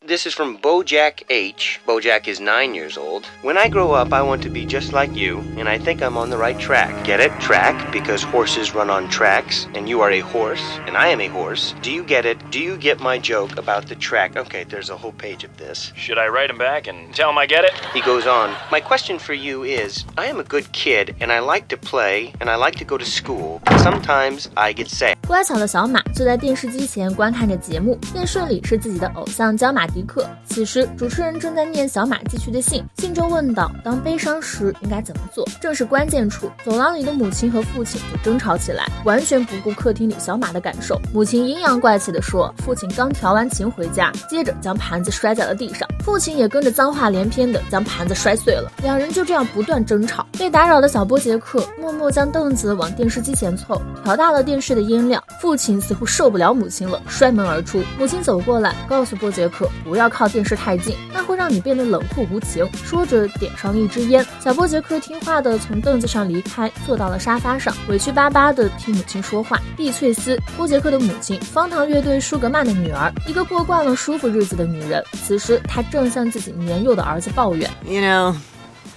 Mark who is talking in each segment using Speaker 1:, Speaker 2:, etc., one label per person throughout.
Speaker 1: This is from Bojack H. Bojack is 9 years old. When I grow up, I want to be just like you, and I think I'm on the right track. Get it? Track, because horses run on tracks, and you are a horse, and I am a horse. Do you get it? Do you get my joke about the track? Okay, there's a whole page of this.
Speaker 2: Should I write him back and tell him I get it?
Speaker 1: He goes on, my question for you is, I am a good kid, and I like to play, and I like to go to school, but sometimes I get sad.
Speaker 3: 乖巧的小马坐在电视机前观看着节目，电视里是自己的偶像焦马迪克。此时主持人正在念小马寄去的信，信中问道当悲伤时应该怎么做。正是关键处，走廊里的母亲和父亲就争吵起来，完全不顾客厅里小马的感受。母亲阴阳怪气地说，父亲刚调完琴回家，接着将盘子摔在了地上，父亲也跟着脏话连篇的将盘子摔碎了。两人就这样不断争吵。被打扰的小波杰克默默将凳子往电视机前凑，调大了电视的音量。父亲似乎受不了母亲了，摔门而出。母亲走过来告诉波杰克不要靠电视太近，那会让你变得冷酷无情，说着点上了一支烟。小波杰克听话的从凳子上离开，坐到了沙发上，委屈巴巴的听母亲说话。蒂翠丝，波杰克的母亲，方糖乐队舒格曼的女儿，一个过惯了舒服日子的女人。此时她正向自己年幼的儿子抱怨
Speaker 4: You know,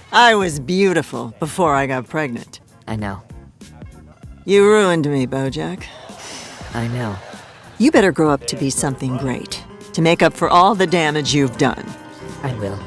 Speaker 4: I was beautiful before I got pregnant.
Speaker 5: I know.
Speaker 4: You ruined me, Bojack.
Speaker 5: I know.
Speaker 4: You better grow up to be something great, to make up for all the damage you've done.
Speaker 5: I will.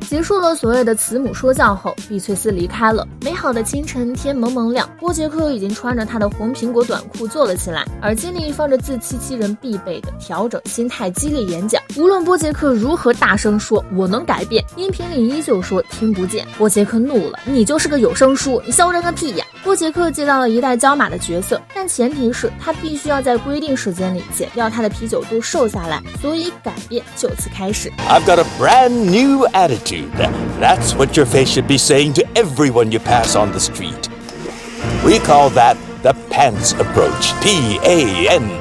Speaker 3: 结束了所谓的慈母说教后，碧翠丝离开了。美好的清晨，天蒙蒙亮，波杰克已经穿着他的红苹果短裤坐了起来，耳机里放着自欺欺人必备的调整心态激励演讲。无论波杰克如何大声说我能改变，音频里依旧说听不见。波杰克怒了，你就是个有声书，你嚣张个屁呀！波杰克接到了一代焦马的角色，但前提是他必须要在规定时间里减掉他的啤酒肚瘦下来，所以改变就此开始。
Speaker 6: I've got a brand new attitude.That's what your face should be saying to everyone you pass on the street. We call that the pants approach. P-A-N-T-S.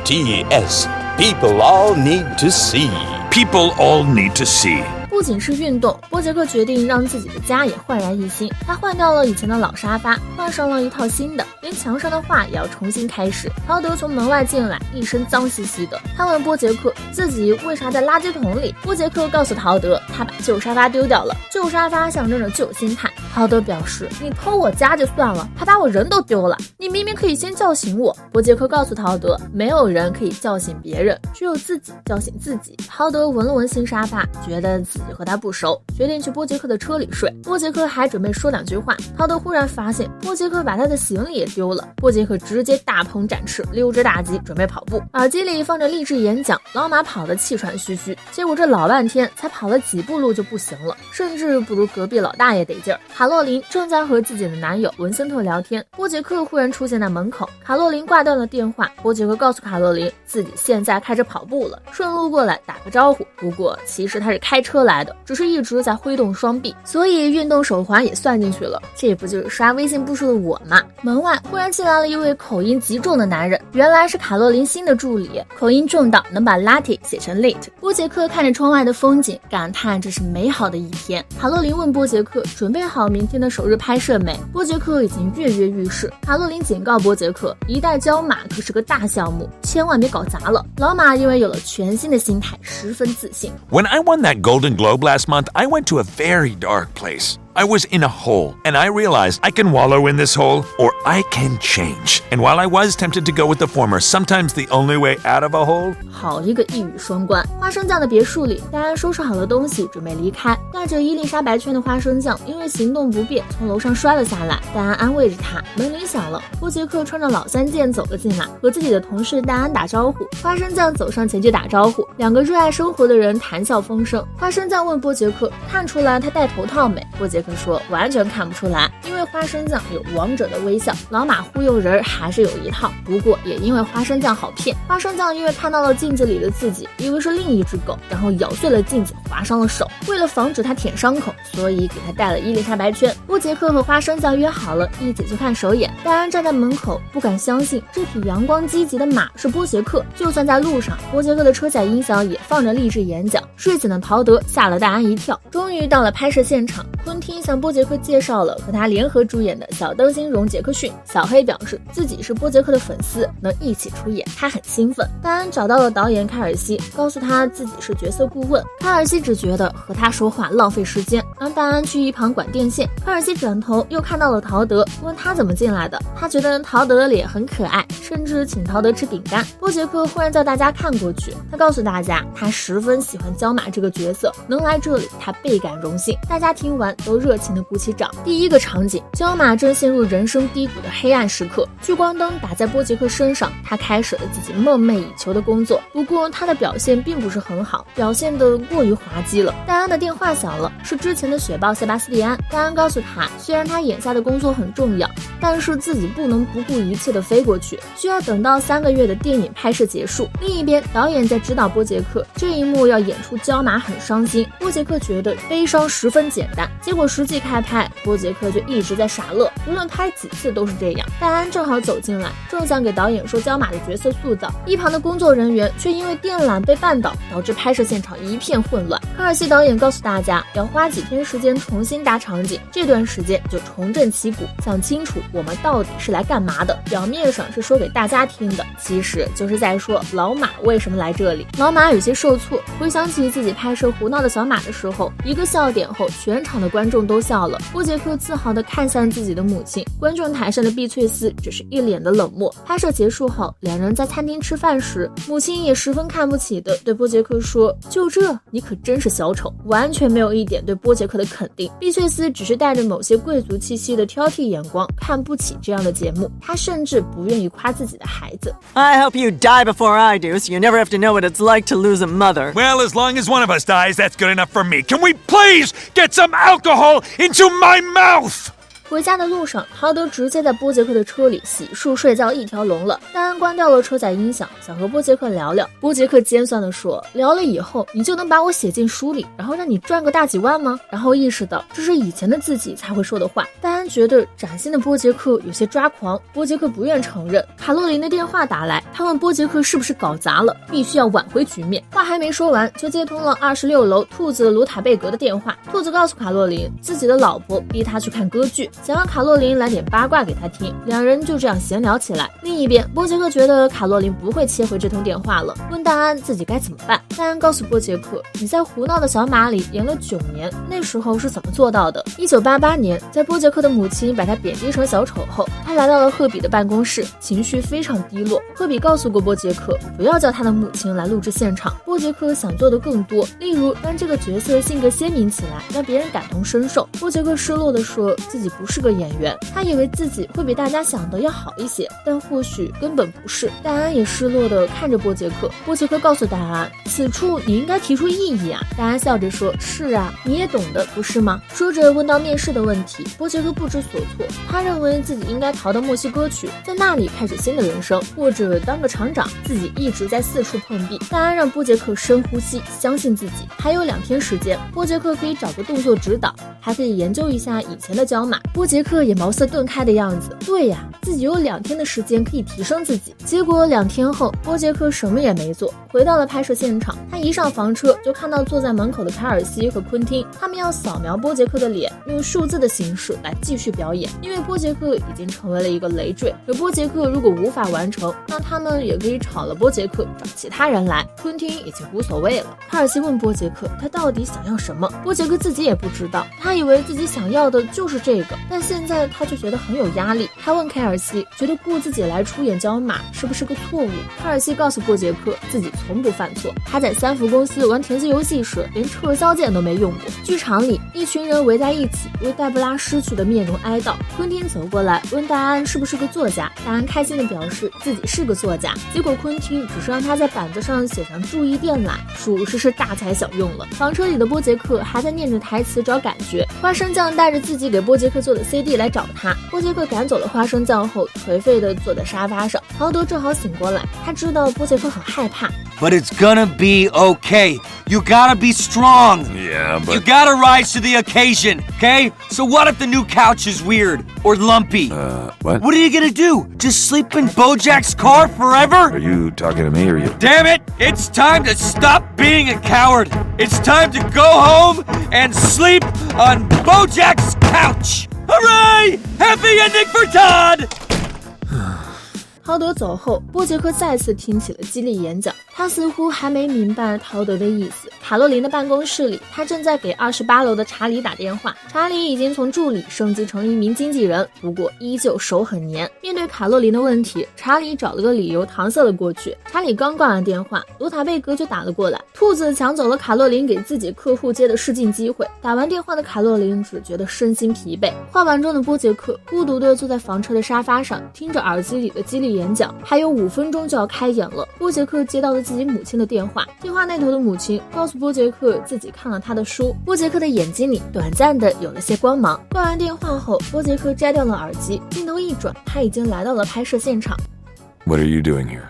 Speaker 6: People all need to see.
Speaker 7: People all need to see.
Speaker 3: 不仅是运动，波杰克决定让自己的家也焕然一新。他换掉了以前的老沙发，换上了一套新的，连墙上的画也要重新开始。陶德从门外进来，一身脏兮兮的。他问波杰克自己为啥在垃圾桶里。波杰克告诉陶德，他把旧沙发丢掉了，旧沙发象征着旧心态。陶德表示，你偷我家就算了，还把我人都丢了，你明明可以先叫醒我。波杰克告诉陶德，没有人可以叫醒别人，只有自己叫醒自己。陶德闻了闻新沙发，觉得自己和他不熟，决定去波杰克的车里睡。波杰克还准备说两句话，陶德忽然发现波杰克把他的行李也丢了。波杰克直接大鹏展翅，溜之大吉，准备跑步。耳机里放着励志演讲，老马跑得气喘吁吁，结果这老半天才跑了几步路就不行了，甚至不如隔壁老大爷得劲儿。卡洛琳正在和自己的男友文森特聊天，波杰克忽然出现在门口，卡洛琳挂断了电话。波杰克告诉卡洛琳自己现在开始跑步了，顺路过来打个招呼。不过其实他是开车来的，只是一直在挥动双臂，所以运动手环也算进去了。这不就是刷微信步数的我吗？门外忽然进来了一位口音极重的男人，原来是卡洛琳新的助理，口音重到能把 latte 写成 late。波杰克看着窗外的风景，感叹这是美好的一天。卡洛琳问波杰克准备好明天的首日拍摄没？波杰克已经跃跃欲试。卡洛琳警告波杰克，一代焦马可是个大项目，千万别搞砸了。老马因为有了全新的心态，十分自信。
Speaker 7: When I won that Golden Globe last month, I went to a very dark place. I was in a hole, and I realized I can wallow in this hole, or I can change. And while I was tempted to go with the former, sometimes the only way out of a hole...
Speaker 3: 好一个一语双关。花生酱的别墅里，戴安收拾好了东西，准备离开。带着伊丽莎白圈的花生酱因为行动不便，从楼上摔了下来。戴安安慰着他。门铃响了，波杰克穿着老三件走了进来，和自己的同事戴安打招呼。花生酱走上前去打招呼，两个热爱生活的人谈笑风生。花生酱问波杰克，看出来他戴头套没？波杰克说完全看不出来，因为花生酱有王者的微笑。老马忽悠人还是有一套，不过也因为花生酱好骗。花生酱因为看到了镜子里的自己，以为是另一只狗，然后咬碎了镜子，划伤了手。为了防止他舔伤口，所以给他戴了伊丽莎白圈。波杰克和花生酱约好了一起去看首演。戴安站在门口，不敢相信这匹阳光积极的马是波杰克。就算在路上，波杰克的车载音响也放着励志演讲。睡醒的陶德吓了戴安一跳。终于到了拍摄现场，昆汀听向波杰克介绍了和他联合主演的小灯芯荣杰克逊。小黑表示自己是波杰克的粉丝，能一起出演，他很兴奋。戴安找到了导演凯尔西，告诉他自己是角色顾问。凯尔西只觉得和他说话浪费时间，让戴安去一旁管电线。凯尔西转头又看到了陶德，问他怎么进来的。他觉得陶德的脸很可爱，甚至请陶德吃饼干。波杰克忽然叫大家看过去，他告诉大家他十分喜欢焦马这个角色，能来这里他倍感荣幸。大家听完都热情地鼓起掌。第一个场景，焦马正陷入人生低谷的黑暗时刻，聚光灯打在波杰克身上，他开始了自己梦寐以求的工作。不过他的表现并不是很好，表现得过于滑稽了。戴安的电话响了，是之前的雪豹塞巴斯蒂安。戴安告诉他，虽然他眼下的工作很重要，但是自己不能不顾一切地飞过去，需要等到3个月的电影拍摄结束。另一边，导演在指导波杰克，这一幕要演出焦马很伤心。波杰克觉得悲伤十分简单，结果实际开拍，波杰克就一直在傻乐，无论拍几次都是这样。戴安正好走进来，正想给导演说焦马的角色塑造，一旁的工作人员却因为电缆被绊倒，导致拍摄现场一片混乱。卡尔西导演告诉大家，要花几天时间重新搭场景，这段时间就重振旗鼓，想清楚我们到底是来干嘛的。表面上是说给大家听的，其实就是在说老马为什么来这里。老马有些受挫，回想起自己拍摄胡闹的小马的时候，一个笑点后，全场的观众都笑了。波杰克自豪地看向自己的母亲，观众台上的碧翠丝只是一脸的冷漠。拍摄结束后，两人在餐厅吃饭时，母亲也十分看不起的对波杰克说：“就这，你可真是小丑。”完全没有一点对波杰克的肯定。碧翠丝只是带着某些贵族气息的挑剔眼光，看不起这样的节目。她甚至不愿意夸自己的孩子。
Speaker 4: I hope you die before I do, so you never have to know what it's like to lose a mother.
Speaker 7: Well, as long as one of us dies, that's good enough for me. Can we please get some alcohol into my mouth?
Speaker 3: 回家的路上，陶德直接在波杰克的车里洗漱睡觉一条龙了。戴安关掉了车载音响，想和波杰克聊聊。波杰克尖酸地说：“聊了以后，你就能把我写进书里，然后让你赚个大几万吗？”然后意识到这是以前的自己才会说的话。戴安觉得崭新的波杰克有些抓狂。波杰克不愿承认。卡洛琳的电话打来，他问波杰克是不是搞砸了，必须要挽回局面。话还没说完，就接通了26楼兔子卢塔贝格的电话。兔子告诉卡洛琳，自己的老婆逼他去看歌剧，想让卡洛琳来点八卦给他听，两人就这样闲聊起来。另一边，波杰克觉得卡洛琳不会切回这通电话了，问戴安自己该怎么办。戴安告诉波杰克，你在胡闹的小马里演了9年，那时候是怎么做到的？1988年，在波杰克的母亲把他贬低成小丑后，他来到了赫比的办公室，情绪非常低落。赫比告诉过波杰克，不要叫他的母亲来录制现场。波杰克想做的更多，例如让这个角色性格鲜明起来，让别人感同身受。波杰克失落地说，自己不是个演员，他以为自己会比大家想的要好一些，但或许根本不是。戴安也失落地看着波杰克，波杰克告诉戴安，此处你应该提出异议啊。戴安笑着说，是啊，你也懂的，不是吗？说着问到面试的问题，波杰克不知所措，他认为自己应该逃到墨西哥去，在那里开始新的人生，或者当个厂长，自己一直在四处碰壁。戴安让波杰克深呼吸，相信自己，还有2天时间，波杰克可以找个动作指导，还可以研究一下以前的焦马。波杰克也茅塞顿开的样子，对呀，自己有2天的时间可以提升自己。结果2天后，波杰克什么也没做，回到了拍摄现场。他一上房车就看到坐在门口的凯尔西和昆汀，他们要扫描波杰克的脸，用数字的形式来继续表演。因为波杰克已经成为了一个累赘，而波杰克如果无法完成，那他们也可以炒了波杰克，找其他人来。昆汀已经无所谓了。凯尔西问波杰克，他到底想要什么？波杰克自己也不知道，他以为自己想要的就是这个，但现在他却觉得很有压力。他问凯尔西，觉得雇自己来出演焦马是不是个错误？凯尔西告诉波杰克，自己从不犯错。他在3福公司玩填字游戏时，连撤销键都没用过。剧场里，一群人围在一起，为黛布拉失去的面容哀悼。昆汀走过来问戴安是不是个作家，戴安开心地表示自己是个作家。结果昆汀只是让他在板子上写上注意电缆，属实是大材小用了。房车里的波杰克还在念着台词找感觉。花生酱带着自己给波杰克做的 CD 来找他。波杰克赶走了花生酱后，颓废地坐在沙发上。陶德正好醒过来，他知道波杰克很害怕。
Speaker 8: But it's gonna be okay. You gotta be strong.
Speaker 7: Yeah, but...
Speaker 8: You gotta rise to the occasion, okay? So what if the new couch is weird or lumpy?
Speaker 7: What?
Speaker 8: What are you gonna do? Just sleep in Bojack's car forever?
Speaker 7: Are you talking to me or you?
Speaker 8: Damn it! It's time to stop being a coward. It's time to go home and sleep on BoJack's couch. Hooray! Happy ending for Todd!
Speaker 3: 陶德走后，波杰克再次听起了激励演讲。他似乎还没明白陶德的意思。卡洛琳的办公室里，他正在给28楼的查理打电话。查理已经从助理升级成了一名经纪人，不过依旧手很黏。面对卡洛琳的问题，查理找了个理由搪塞了过去。查理刚挂完电话，罗塔贝格就打了过来。兔子抢走了卡洛琳给自己客户接的试镜机会。打完电话的卡洛琳只觉得身心疲惫。画板中的波杰克孤独地坐在房车的沙发上，听着耳机里的激励演讲。还有5分钟就要开演了，波杰克接到了自己母亲的电话。电话那头的母亲告诉波杰克自己看了他的书。波杰克的眼睛里短暂的有了些光芒。挂完电话后，波杰克摘掉了耳机，镜头一转，他已经来到了拍摄现场。
Speaker 7: What are you doing here?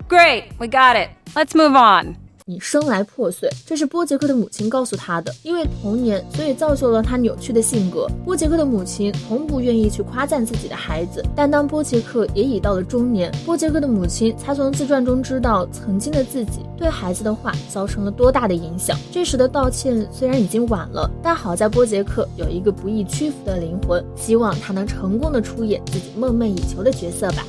Speaker 9: Great, we got it. Let's move on.
Speaker 3: 你生来破碎，这是波杰克的母亲告诉他的。因为童年，所以造就了他扭曲的性格。波杰克的母亲从不愿意去夸赞自己的孩子，但当波杰克也已到了中年，波杰克的母亲才从自传中知道曾经的自己对孩子的话造成了多大的影响。这时的道歉虽然已经晚了，但好在波杰克有一个不易屈服的灵魂，希望他能成功的出演自己梦寐以求的角色吧。